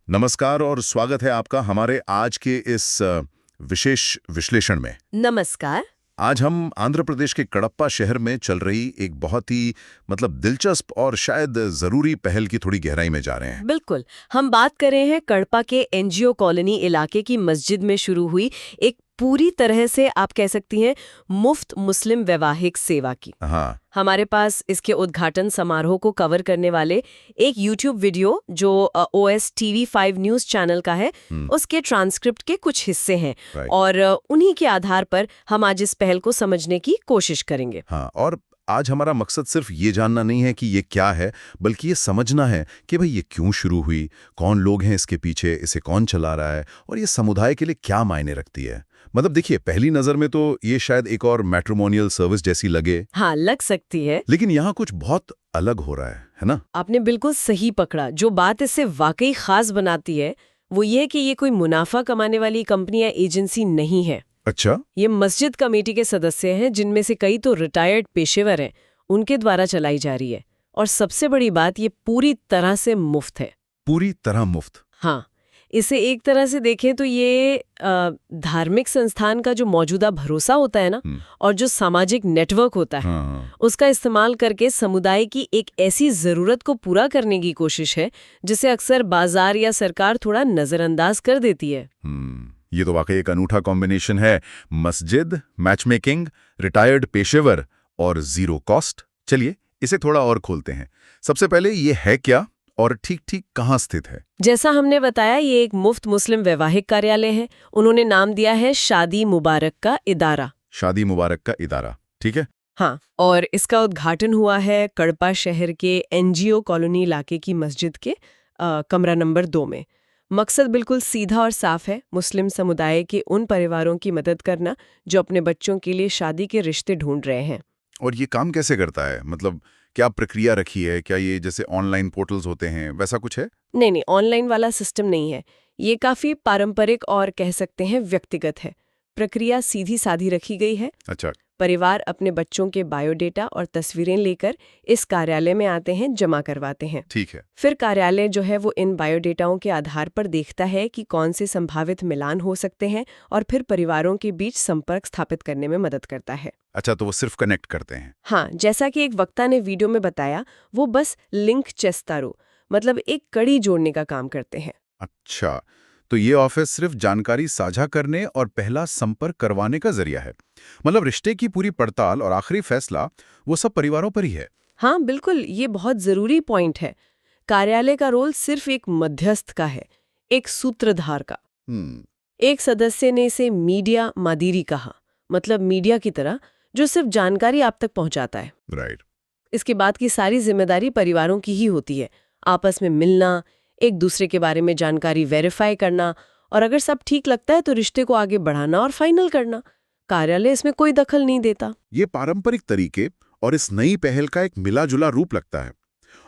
नमस्कार और स्वागत है आपका हमारे आज के इस विशेष विश्लेषण में। नमस्कार। आज हम आंध्र प्रदेश के कडप्पा शहर में चल रही एक बहुत ही दिलचस्प और शायद जरूरी पहल की थोड़ी गहराई में जा रहे हैं। बिल्कुल, हम बात कर रहे हैं कडपा के एनजीओ कॉलोनी इलाके की मस्जिद में शुरू हुई एक पूरी तरह से आप कह सकती हैं मुफ्त मुस्लिम वैवाहिक सेवा की। हाँ, हमारे पास इसके उद्घाटन समारोह को कवर करने वाले एक यूट्यूब वीडियो जो OS TV5 न्यूज़ चैनल का है, उसके ट्रांसक्रिप्ट के कुछ हिस्से हैं राइट। और उन्हीं के आधार पर हम आज इस पहल को समझने की कोशिश करेंगे। हाँ, और आज हमारा मकसद सिर्फ ये जानना नहीं है कि ये क्या है, बल्कि ये समझना है कि भाई ये क्यों शुरू हुई, कौन लोग हैं इसके पीछे, इसे कौन चला रहा है और ये समुदाय के लिए क्या मायने रखती है। देखिए, पहली नजर में तो ये शायद एक और मैट्रिमोनियल सर्विस जैसी लगे। हाँ, लग सकती है, लेकिन यहाँ कुछ बहुत अलग हो रहा है ना? आपने बिल्कुल सही पकड़ा। जो बात इसे वाकई खास बनाती है वो ये है कि ये कोई मुनाफा कमाने वाली कंपनी या एजेंसी नहीं है। अच्छा, ये मस्जिद कमेटी के सदस्य हैं, जिनमें से कई तो रिटायर्ड पेशेवर हैं, उनके द्वारा चलाई जा रही है। और सबसे बड़ी बात, ये पूरी तरह से मुफ्त है। पूरी तरह मुफ्त। हाँ, इसे एक तरह से देखें तो ये धार्मिक संस्थान का जो मौजूदा भरोसा होता है ना, और जो सामाजिक नेटवर्क होता है, हाँ, उसका इस्तेमाल करके समुदाय की एक ऐसी जरूरत को पूरा करने की कोशिश है जिसे अक्सर बाजार या सरकार थोड़ा नजरअंदाज कर देती है। ये तो वाकई एक अनूठा कॉम्बिनेशन है। मस्जिद, मैचमेकिंग, रिटायर्ड पेशेवर और जीरो कॉस्ट। चलिए इसे थोड़ा और खोलते हैं। सबसे पहले ये है क्या और ठीक कहाँ स्थित है? जैसा हमने बताया, ये एक मुफ्त मुस्लिम वैवाहिक कार्यालय है। उन्होंने नाम दिया है शादी मुबारक का इदारा। शादी मुबारक का इदारा, ठीक है। हाँ, और इसका उद्घाटन हुआ है कडपा शहर के एनजीओ कॉलोनी इलाके की मस्जिद के कमरा नंबर 2 में। मकसद बिल्कुल सीधा और साफ है, मुस्लिम समुदाय के उन परिवारों की मदद करना जो अपने बच्चों के लिए शादी के रिश्ते ढूंढ रहे हैं। और ये काम कैसे करता है? क्या प्रक्रिया रखी है? क्या ये जैसे ऑनलाइन पोर्टल्स होते हैं वैसा कुछ है? नहीं, ऑनलाइन वाला सिस्टम नहीं है। ये काफी पारंपरिक और कह सकते हैं व्यक्तिगत है। प्रक्रिया सीधी साधी रखी गई है। अच्छा, परिवार अपने बच्चों के बायोडेटा और तस्वीरें लेकर इस कार्यालय में आते हैं, जमा करवाते हैं। ठीक है। फिर कार्यालय जो है वो इन बायोडेटाओं के आधार पर देखता है कि कौन से संभावित मिलान हो सकते हैं और फिर परिवारों के बीच संपर्क स्थापित करने में मदद करता है। अच्छा, तो वो सिर्फ कनेक्ट करते हैं? हाँ, जैसा कि एक वक्ता ने वीडियो में बताया, वो बस लिंक चेस्तारो एक कड़ी जोड़ने का काम करते हैं। अच्छा, तो ये ऑफिस सिर्फ जानकारी साझा करने और पहला संपर्क करवाने का जरिया है। रिश्ते की पूरी पड़ताल और आखिरी फैसला वो सब परिवारों पर ही है। हाँ बिल्कुल, ये बहुत जरूरी पॉइंट है। कार्यालय का रोल सिर्फ एक मध्यस्थ का है, एक सूत्रधार का। एक सदस्य ने इसे मीडिया मादिरी कहा, मीडिया की तरह जो सिर्फ जानकारी आप तक पहुंचाता है। राइट। इसके बाद की सारी जिम्मेदारी परिवारों की ही होती है। आपस में मिलना, एक दूसरे के बारे में जानकारी वेरीफाई करना, और अगर सब ठीक लगता है तो रिश्ते को आगे बढ़ाना और फाइनल करना। कार्यालय इसमें कोई दखल नहीं देता। ये पारंपरिक तरीके और इस नई पहल का एक मिला जुला रूप लगता है।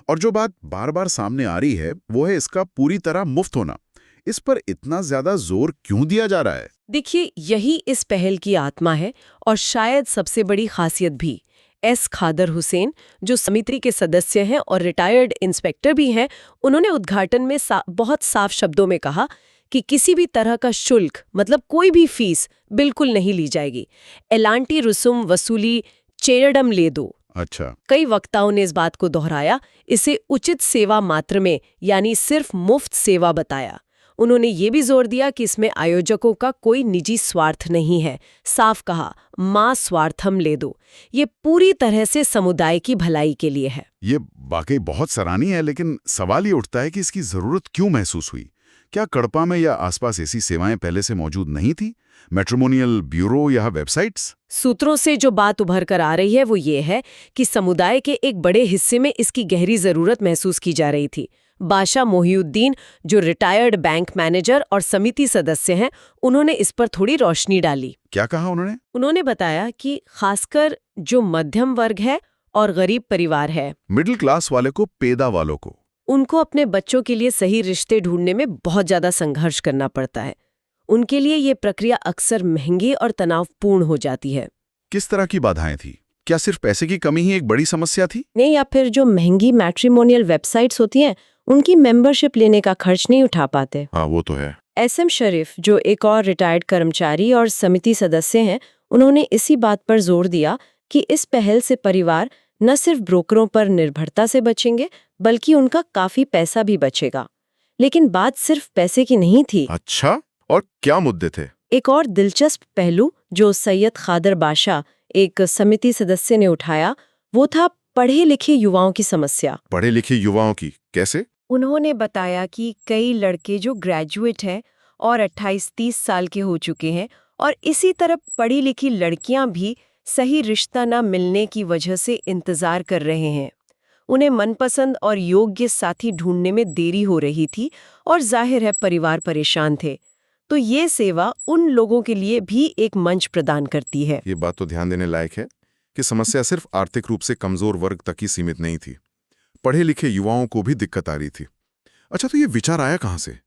और जो बात बार बार सामने आ रही है वो है इसका पूरी तरह मुफ्त होना। इस पर इतना ज्यादा जोर क्यों दिया जा रहा है? देखिए, यही इस पहल की आत्मा है और शायद सबसे बड़ी खासियत भी। एस खादर हुसैन, जो समिति के सदस्य हैं और रिटायर्ड इंस्पेक्टर भी हैं, उन्होंने उद्घाटन में बहुत साफ शब्दों में कहा कि किसी भी तरह का शुल्क, कोई भी फीस बिल्कुल नहीं ली जाएगी। एलांटी रुसुम वसूली चेरडम ले दो। अच्छा। कई वक्ताओं ने इस बात को दोहराया, इसे उचित सेवा मात्र में, यानी सिर्फ मुफ्त सेवा बताया। उन्होंने ये भी जोर दिया कि इसमें आयोजकों का कोई निजी स्वार्थ नहीं है। साफ कहा, मां स्वार्थम ले दो। ये पूरी तरह से समुदाय की भलाई के लिए है। ये वाकई बहुत सराहनीय है, लेकिन सवाल ये उठता है कि इसकी जरूरत क्यों महसूस हुई? क्या कडपा में या आसपास ऐसी सेवाएं पहले से मौजूद नहीं थी? मैट्रिमोनियल ब्यूरो या वेबसाइट्स? सूत्रों से जो बात उभर कर आ रही है वो ये है कि समुदाय के एक बड़े हिस्से में इसकी गहरी जरूरत महसूस की जा रही थी। बादशाह मोहिउद्दीन, जो रिटायर्ड बैंक मैनेजर और समिति सदस्य हैं, उन्होंने इस पर थोड़ी रोशनी डाली। क्या कहा उन्होंने? उन्होंने बताया कि खासकर जो मध्यम वर्ग है और गरीब परिवार है, मिडिल क्लास वाले को, पैदा वालों को, उनको अपने बच्चों के लिए सही रिश्ते ढूंढने में बहुत ज्यादा संघर्ष करना पड़ता है। उनके लिए ये प्रक्रिया अक्सर महंगी और तनावपूर्ण हो जाती है। किस तरह की बाधाएं थी? क्या सिर्फ पैसे की कमी ही एक बड़ी समस्या थी? नहीं, या फिर जो महंगी मैट्रिमोनियल वेबसाइट्स होती हैं उनकी मेंबरशिप लेने का खर्च नहीं उठा पाते। हाँ, वो तो है। एसएम शरीफ, जो एक और रिटायर्ड कर्मचारी और समिति सदस्य हैं, उन्होंने इसी बात पर जोर दिया कि इस पहल से परिवार न सिर्फ ब्रोकरों पर निर्भरता से बचेंगे, बल्कि उनका काफी पैसा भी बचेगा। लेकिन बात सिर्फ पैसे की नहीं थी। अच्छा, और क्या मुद्दे थे? एक और दिलचस्प पहलू जो सैयद खादर बादशाह, एक समिति सदस्य ने उठाया, वो था पढ़े लिखे युवाओं की समस्या। पढ़े लिखे युवाओं की कैसे? उन्होंने बताया कि कई लड़के जो ग्रेजुएट हैं और 28-30 साल के हो चुके हैं, और इसी तरह पढ़ी लिखी लड़कियां भी सही रिश्ता न मिलने की वजह से इंतजार कर रहे हैं। उन्हें मनपसंद और योग्य साथी ढूंढने में देरी हो रही थी और जाहिर है परिवार परेशान थे। तो ये सेवा उन लोगों के लिए भी एक मंच प्रदान करती है। ये बात तो ध्यान देने लायक है कि समस्या सिर्फ आर्थिक रूप से कमजोर वर्ग तक ही सीमित नहीं थी। पढ़े लिखे युवाओं को भी दिक्कत आ रही थी। अच्छा, तो ये विचार आया कहाँ से?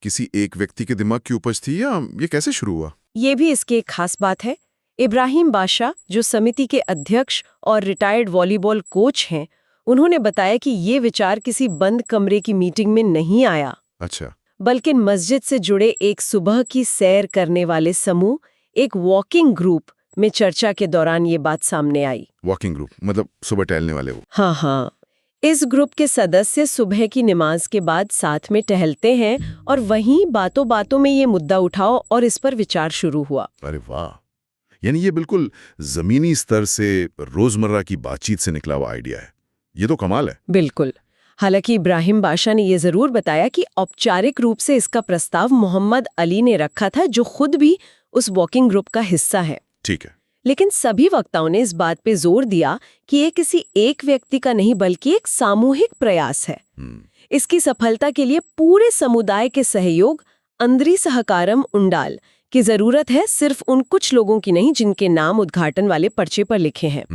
किसी एक व्यक्ति के दिमाग की उपज थी या ये कैसे शुरू हुआ? ये भी इसकी एक खास बात है। इब्राहिम बादशाह, जो समिति के अध्यक्ष और रिटायर्ड वॉलीबॉल कोच हैं, उन्होंने बताया कि ये विचार किसी बंद कमरे की मीटिंग में नहीं आया। अच्छा, बल्कि मस्जिद से जुड़े एक सुबह की सैर करने वाले समूह, एक वॉकिंग ग्रुप में चर्चा के दौरान ये बात सामने आई। वॉकिंग ग्रुप मतलब सुबह टहलने वाले वो? हाँ। इस ग्रुप के सदस्य सुबह की नमाज के बाद साथ में टहलते हैं और वहीं बातों बातों में ये मुद्दा उठाओ और इस पर विचार शुरू हुआ। अरे वाह, यानी ये बिल्कुल जमीनी स्तर से रोजमर्रा की बातचीत से निकला हुआ आइडिया है। ये तो कमाल है। बिल्कुल। हालांकि इब्राहिम बादशाह ने ये जरूर बताया कि औपचारिक रूप से इसका प्रस्ताव मोहम्मद अली ने रखा था, जो खुद भी उस वॉकिंग ग्रुप का हिस्सा है। ठीक है। लेकिन सभी वक्ताओं ने इस बात पे जोर दिया कि ये किसी एक व्यक्ति का नहीं बल्कि एक सामूहिक प्रयास है। इसकी सफलता के लिए पूरे समुदाय के सहयोग, अंदरी सहकारम उंडाल की जरूरत है, सिर्फ उन कुछ लोगों की नहीं जिनके नाम उद्घाटन वाले पर्चे पर लिखे हैं।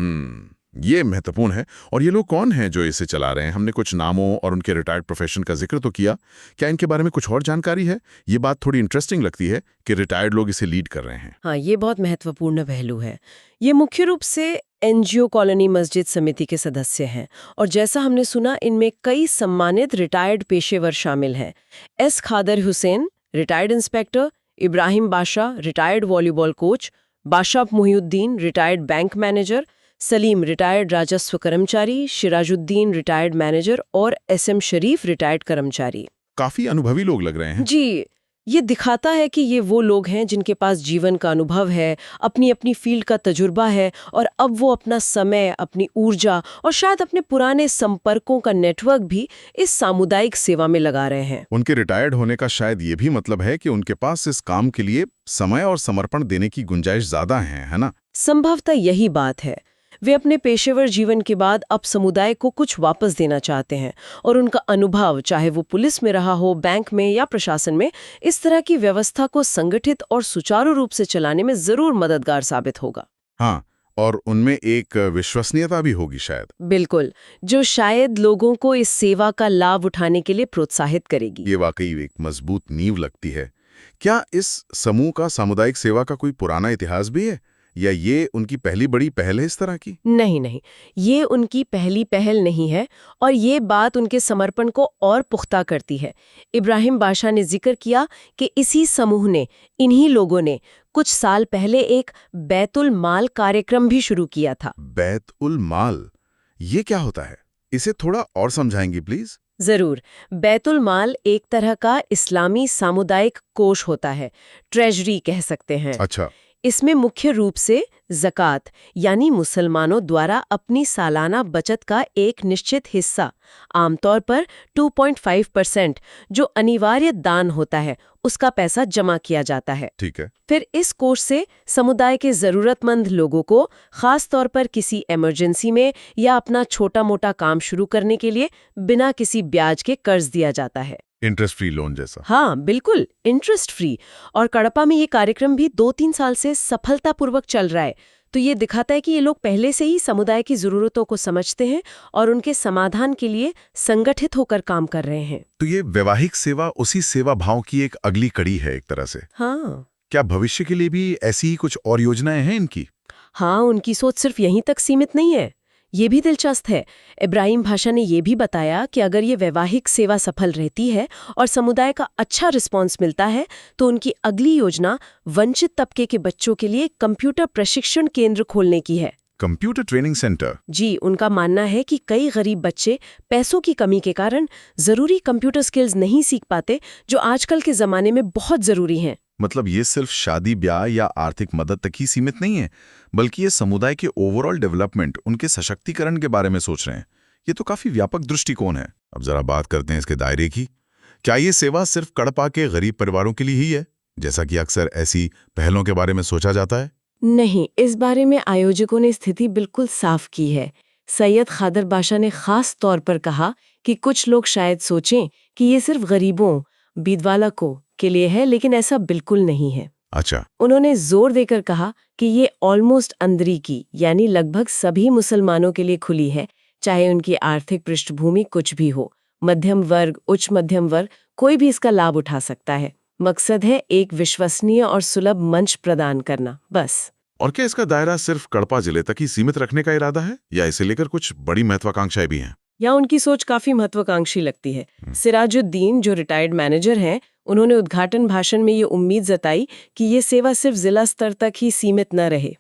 ये महत्वपूर्ण है। और ये लोग कौन हैं जो इसे चला रहे हैं? हमने कुछ नामों और उनके रिटायर्ड प्रोफेशन का जिक्र तो किया, क्या इनके बारे में कुछ और जानकारी है? ये बात थोड़ी इंटरेस्टिंग लगती है कि रिटायर्ड लोग इसे लीड कर रहे हैं। हाँ, ये बहुत महत्वपूर्ण पहलू है। ये मुख्य रूप से एनजीओ कॉलोनी मस्जिद समिति के सदस्य हैं, और जैसा हमने सुना, इनमें कई सम्मानित रिटायर्ड पेशेवर शामिल हैं। एस खादर हुसैन, रिटायर्ड इंस्पेक्टर; इब्राहिम बादशाह, रिटायर्ड वॉलीबॉल कोच; बादशाह Mohiuddin, retired bank manager; Salim, retired राजस्व कर्मचारी; शिराजुद्दीन, रिटायर्ड मैनेजर; और एसएम शरीफ, रिटायर्ड कर्मचारी। काफी अनुभवी लोग लग रहे हैं। जी, ये दिखाता है कि ये वो लोग हैं जिनके पास जीवन का अनुभव है, अपनी अपनी फील्ड का तजुर्बा है, और अब वो अपना समय, अपनी ऊर्जा और शायद अपने पुराने संपर्कों का नेटवर्क भी इस सामुदायिक सेवा में लगा रहे हैं। उनके रिटायर्ड होने का शायद ये भी मतलब है कि उनके पास इस काम के लिए समय और समर्पण देने की गुंजाइश ज्यादा है ना? संभवतः यही बात है। वे अपने पेशेवर जीवन के बाद अब समुदाय को कुछ वापस देना चाहते हैं, और उनका अनुभव, चाहे वो पुलिस में रहा हो, बैंक में या प्रशासन में, इस तरह की व्यवस्था को संगठित और सुचारू रूप से चलाने में जरूर मददगार साबित होगा। हाँ, और उनमें एक विश्वसनीयता भी होगी शायद। बिल्कुल, जो शायद लोगों को इस सेवा का लाभ उठाने के लिए प्रोत्साहित करेगी। ये वाकई एक मजबूत नींव लगती है। क्या इस समूह का सामुदायिक सेवा का कोई पुराना इतिहास भी है, या ये उनकी पहली बड़ी पहल है इस तरह की? नहीं, ये उनकी पहली पहल नहीं है, और ये बात उनके समर्पण को और पुख्ता करती है। इब्राहिम बादशाह ने जिक्र किया कि इसी समूह ने, इन्हीं लोगों ने कुछ साल पहले एक बैतुल माल कार्यक्रम भी शुरू किया था। बैतुल माल, ये क्या होता है? इसे थोड़ा और समझाएंगी प्लीज? जरूर। बैतुल माल एक तरह का इस्लामी सामुदायिक कोष होता है, ट्रेजरी कह सकते हैं। अच्छा। इसमें मुख्य रूप से ज़कात, यानी मुसलमानों द्वारा अपनी सालाना बचत का एक निश्चित हिस्सा, आमतौर पर 2.5%, जो अनिवार्य दान होता है, उसका पैसा जमा किया जाता है। ठीक है। फिर इस कोष से समुदाय के जरूरतमंद लोगों को, खास तौर पर किसी इमरजेंसी में या अपना छोटा मोटा काम शुरू करने के लिए, बिना किसी ब्याज के कर्ज दिया जाता है। इंटरेस्ट फ्री लोन जैसा? हाँ, बिल्कुल, इंटरेस्ट फ्री। और कड़पा में ये कार्यक्रम भी 2-3 साल से सफलतापूर्वक चल रहा है। तो ये दिखाता है कि ये लोग पहले से ही समुदाय की जरूरतों को समझते हैं और उनके समाधान के लिए संगठित होकर काम कर रहे हैं। तो ये वैवाहिक सेवा उसी सेवा भाव की एक अगली कड़ी है एक तरह से। हाँ। क्या भविष्य के लिए भी ऐसी ही कुछ और योजनाएं हैं इनकी? हाँ, उनकी सोच सिर्फ यहीं तक सीमित नहीं है। ये भी दिलचस्प है। इब्राहिम भाषा ने ये भी बताया कि अगर ये वैवाहिक सेवा सफल रहती है और समुदाय का अच्छा रिस्पॉन्स मिलता है तो उनकी अगली योजना वंचित तबके के बच्चों के लिए कंप्यूटर प्रशिक्षण केंद्र खोलने की है। Computer training centre? जी, उनका मानना है कि कई गरीब बच्चे पैसों की कमी के कारण जरूरी कंप्यूटर स्किल्स नहीं सीख पाते जो आजकल के जमाने में बहुत जरूरी हैं। मतलब ये सिर्फ शादी ब्याह या आर्थिक मदद तक ही सीमित नहीं है, बल्कि ये समुदाय के ओवरऑल डेवलपमेंट, उनके सशक्तिकरण के बारे में सोच रहे हैं। ये तो काफी व्यापक दृष्टिकोण है। अब जरा बात करते हैं इसके दायरे की। क्या ये सेवा सिर्फ कड़पा के गरीब परिवारों के लिए ही है, जैसा कि अक्सर ऐसी पहलों के बारे में सोचा जाता है? नहीं, इस बारे में आयोजकों ने स्थिति बिल्कुल साफ की है। सैयद खादर बाशा ने खास तौर पर कहा कि कुछ लोग शायद सोचें कि ये सिर्फ गरीबों, बीदवालकों के लिए है, लेकिन ऐसा बिल्कुल नहीं है। अच्छा। उन्होंने जोर देकर कहा कि ये ऑलमोस्ट अंदरी की, यानी लगभग सभी मुसलमानों के लिए खुली है, चाहे उनकी आर्थिक पृष्ठभूमि कुछ भी हो। मध्यम वर्ग, उच्च मध्यम वर्ग, कोई भी इसका लाभ उठा सकता है। मकसद है एक विश्वसनीय और सुलभ मंच प्रदान करना, बस। और क्या इसका दायरा सिर्फ कड़पा जिले तक ही सीमित रखने का इरादा है, या इसे लेकर कुछ बड़ी महत्वाकांक्षाएं भी हैं? या उनकी सोच काफी महत्वाकांक्षी लगती है। सिराजुद्दीन, जो रिटायर्ड मैनेजर हैं, उन्होंने उद्घाटन भाषण में ये उम्मीद जताई कि ये सेवा सिर्फ जिला स्तर तक ही सीमित न रहे,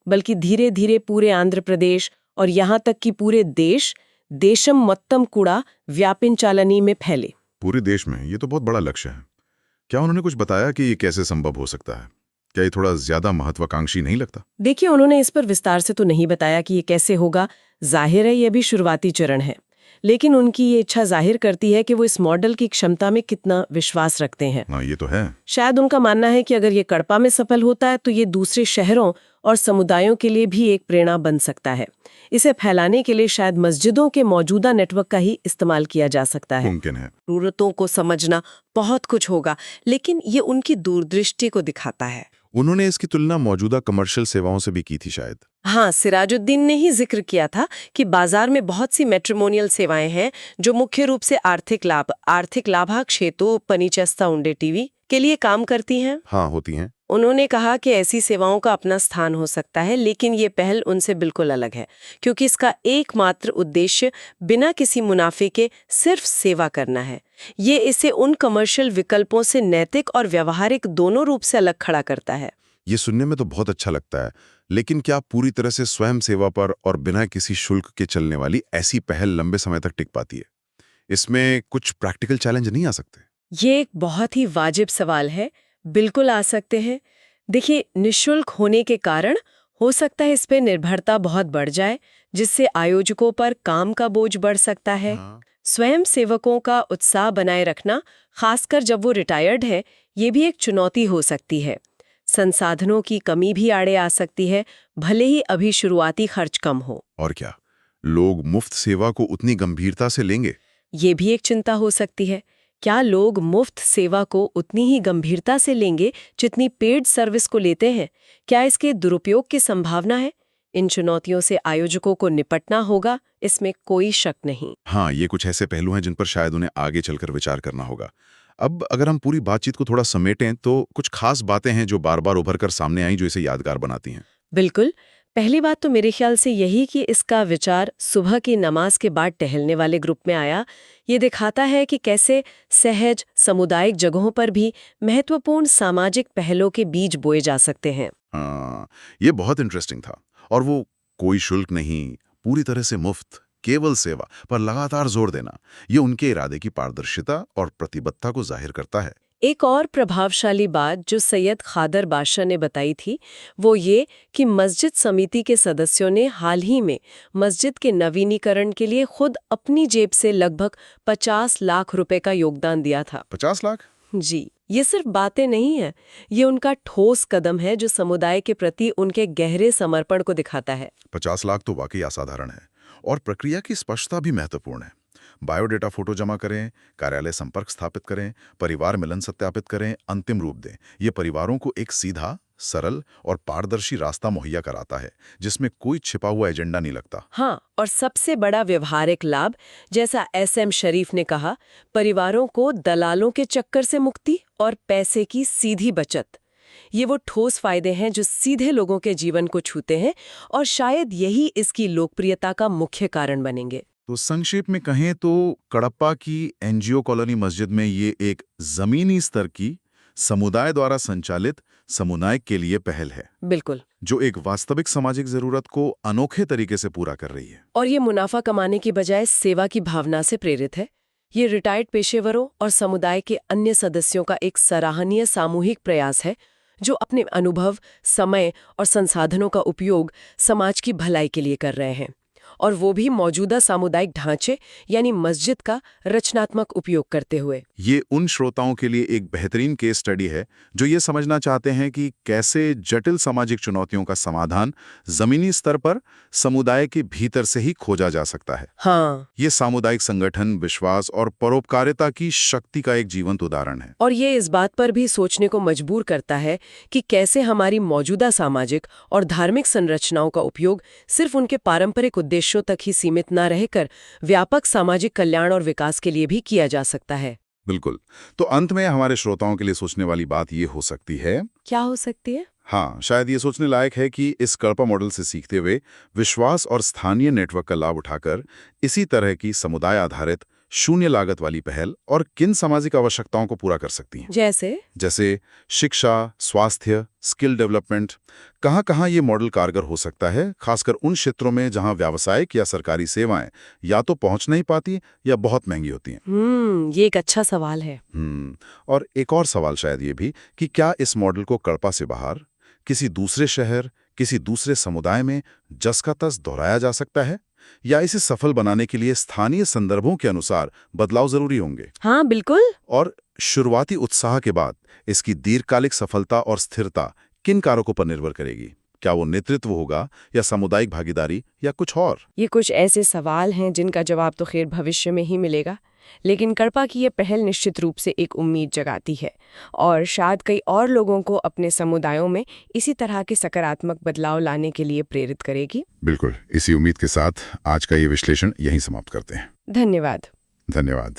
बल्कि धीरे धीरे पूरे आंध्र प्रदेश और यहाँ तक कि पूरे देश, देशम मत्तम कूड़ा व्यापिन चालनी में फैले। पूरे देश में? ये तो बहुत बड़ा लक्ष्य है। क्या उन्होंने कुछ बताया कि ये कैसे संभव हो सकता है? क्या ये थोड़ा ज्यादा महत्वाकांक्षी नहीं लगता? देखिए, उन्होंने इस पर विस्तार से तो नहीं बताया कि ये कैसे होगा। जाहिर है ये भी शुरुआती चरण है, लेकिन उनकी ये इच्छा जाहिर करती है कि वो इस मॉडल की क्षमता में कितना विश्वास रखते हैं। हाँ, ये तो है। शायद उनका मानना है कि अगर ये कड़पा में सफल होता है तो ये दूसरे शहरों और समुदायों के लिए भी एक प्रेरणा बन सकता है। इसे फैलाने के लिए शायद मस्जिदों के मौजूदा नेटवर्क का ही इस्तेमाल किया जा सकता है। मुमकिन है। जरूरतों को समझना बहुत कुछ होगा, लेकिन ये उनकी दूरदृष्टि को दिखाता है। उन्होंने इसकी तुलना मौजूदा कमर्शियल सेवाओं से भी की थी शायद। हाँ, सिराजुद्दीन ने ही जिक्र किया था कि बाजार में बहुत सी मैट्रिमोनियल सेवाएं हैं जो मुख्य रूप से आर्थिक लाभाक्षेत्रों पनीचस्ता उंडे टीवी के लिए काम करती हैं। हाँ, होती हैं। उन्होंने कहा कि ऐसी सेवाओं का अपना स्थान हो सकता है, लेकिन ये पहल उनसे बिल्कुल अलग है, क्योंकि इसका एकमात्र उद्देश्य बिना किसी मुनाफे के सिर्फ सेवा करना है। ये इसे उन कमर्शियल विकल्पों से नैतिक और व्यावहारिक दोनों रूप से अलग खड़ा करता है। ये सुनने में तो बहुत अच्छा लगता है, लेकिन क्या पूरी तरह से स्वयं सेवा पर और बिना किसी शुल्क के चलने वाली ऐसी पहल लंबे समय तक टिक पाती है? इसमें कुछ प्रैक्टिकल चैलेंज नहीं आ सकते? ये एक बहुत ही वाजिब सवाल है। बिल्कुल आ सकते हैं। देखिए, निःशुल्क होने के कारण हो सकता है इस पे निर्भरता बहुत बढ़ जाए, जिससे आयोजकों पर काम का बोझ बढ़ सकता है। स्वयं सेवकों का उत्साह बनाए रखना, खासकर जब वो रिटायर्ड है, ये भी एक चुनौती हो सकती है। संसाधनों की कमी भी आड़े आ सकती है, भले ही अभी शुरुआती खर्च कम हो। और क्या लोग मुफ्त सेवा को उतनी गंभीरता से लेंगे? ये भी एक चिंता हो सकती है। क्या लोग मुफ्त सेवा को उतनी ही गंभीरता से लेंगे जितनी पेड सर्विस को लेते हैं? क्या इसके दुरुपयोग की संभावना है? इन चुनौतियों से आयोजकों को निपटना होगा, इसमें कोई शक नहीं। हाँ, ये कुछ ऐसे पहलू हैं जिन पर शायद उन्हें आगे चलकर विचार करना होगा। अब अगर हम पूरी बातचीत को थोड़ा समेटें तो कुछ खास बातें हैं जो बार बार उभर कर सामने आई, जो इसे यादगार बनाती हैं। बिल्कुल। पहली बात तो मेरे ख्याल से यही कि इसका विचार सुबह की नमाज के बाद टहलने वाले ग्रुप में आया। ये दिखाता है कि कैसे सहज सामुदायिक जगहों पर भी महत्वपूर्ण सामाजिक पहलों के बीज बोए जा सकते हैं। हाँ, ये बहुत इंटरेस्टिंग था। और वो कोई शुल्क नहीं, पूरी तरह से मुफ्त, केवल सेवा पर लगातार जोर देना, ये उनके इरादे की पारदर्शिता और प्रतिबद्धता को जाहिर करता है। एक और प्रभावशाली बात जो सैयद खादर बादशाह ने बताई थी, वो ये कि मस्जिद समिति के सदस्यों ने हाल ही में मस्जिद के नवीनीकरण के लिए खुद अपनी जेब से लगभग 50 लाख रुपए का योगदान दिया था। 50 लाख? जी, ये सिर्फ बातें नहीं है, ये उनका ठोस कदम है जो समुदाय के प्रति उनके गहरे समर्पण को दिखाता है। 50 लाख तो वाकई असाधारण है। और प्रक्रिया की स्पष्टता भी महत्वपूर्ण है। बायोडेटा फोटो जमा करें, कार्यालय संपर्क स्थापित करें, परिवार मिलन सत्यापित करें, अंतिम रूप दें। ये परिवारों को एक सीधा, सरल और पारदर्शी रास्ता मुहैया कराता है, जिसमें कोई छिपा हुआ एजेंडा नहीं लगता। हाँ, और सबसे बड़ा व्यवहारिक लाभ, जैसा SM शरीफ ने कहा, परिवारों को दलालों के चक्कर से मुक्ति और पैसे की सीधी बचत। ये वो ठोस फायदे हैं जो सीधे लोगों के जीवन को छूते हैं और शायद यही इसकी लोकप्रियता का मुख्य कारण बनेंगे। तो संक्षेप में कहें तो कडप्पा की एनजीओ कॉलोनी मस्जिद में ये एक जमीनी स्तर की समुदाय द्वारा संचालित समुदाय के लिए पहल है, बिल्कुल। जो एक वास्तविक सामाजिक जरूरत को अनोखे तरीके से पूरा कर रही है। और ये मुनाफा कमाने की बजाय सेवा की भावना से प्रेरित है। ये रिटायर्ड पेशेवरों और समुदाय के अन्य सदस्यों का एक सराहनीय सामूहिक प्रयास है, जो अपने अनुभव, समय और संसाधनों का उपयोग समाज की भलाई के लिए कर रहे हैं, और वो भी मौजूदा सामुदायिक ढांचे यानी मस्जिद का रचनात्मक उपयोग करते हुए। ये उन श्रोताओं के लिए एक बेहतरीन केस स्टडी है जो ये समझना चाहते हैं कि कैसे जटिल सामाजिक चुनौतियों का समाधान जमीनी स्तर पर समुदाय के भीतर से ही खोजा जा सकता है। हाँ, ये सामुदायिक संगठन, विश्वास और परोपकारिता की शक्ति का एक जीवंत उदाहरण है। और ये इस बात पर भी सोचने को मजबूर करता है कि कैसे हमारी मौजूदा सामाजिक और धार्मिक संरचनाओं का उपयोग सिर्फ उनके पारंपरिक उद्देश्यों तक ही सीमित न रहकर व्यापक सामाजिक कल्याण और विकास के लिए भी किया जा सकता है। बिल्कुल। तो अंत में हमारे श्रोताओं के लिए सोचने वाली बात ये हो सकती है, क्या हो सकती है? हाँ, शायद ये सोचने लायक है कि इस कडप्पा मॉडल से सीखते हुए विश्वास और स्थानीय नेटवर्क का लाभ उठाकर इसी तरह की समुदाय आधारित शून्य लागत वाली पहल और किन सामाजिक आवश्यकताओं को पूरा कर सकती हैं। जैसे शिक्षा, स्वास्थ्य, स्किल डेवलपमेंट, कहाँ ये मॉडल कारगर हो सकता है, खासकर उन क्षेत्रों में जहां व्यावसायिक या सरकारी सेवाएं या तो पहुंच नहीं पाती या बहुत महंगी होती हैं। ये एक अच्छा सवाल है। और एक और सवाल शायद ये भी कि क्या इस मॉडल को कडप्पा से बाहर किसी दूसरे शहर, किसी दूसरे समुदाय में जस का तस दोहराया जा सकता है, या इसे सफल बनाने के लिए स्थानीय संदर्भों के अनुसार बदलाव जरूरी होंगे? हाँ, बिल्कुल। और शुरुआती उत्साह के बाद इसकी दीर्घकालिक सफलता और स्थिरता किन कारकों पर निर्भर करेगी? क्या वो नेतृत्व होगा या सामुदायिक भागीदारी या कुछ और? ये कुछ ऐसे सवाल हैं जिनका जवाब तो खैर भविष्य में ही मिलेगा, लेकिन कडप्पा की ये पहल निश्चित रूप से एक उम्मीद जगाती है और शायद कई और लोगों को अपने समुदायों में इसी तरह के सकारात्मक बदलाव लाने के लिए प्रेरित करेगी। बिल्कुल। इसी उम्मीद के साथ आज का ये विश्लेषण यहीं समाप्त करते हैं। धन्यवाद। धन्यवाद।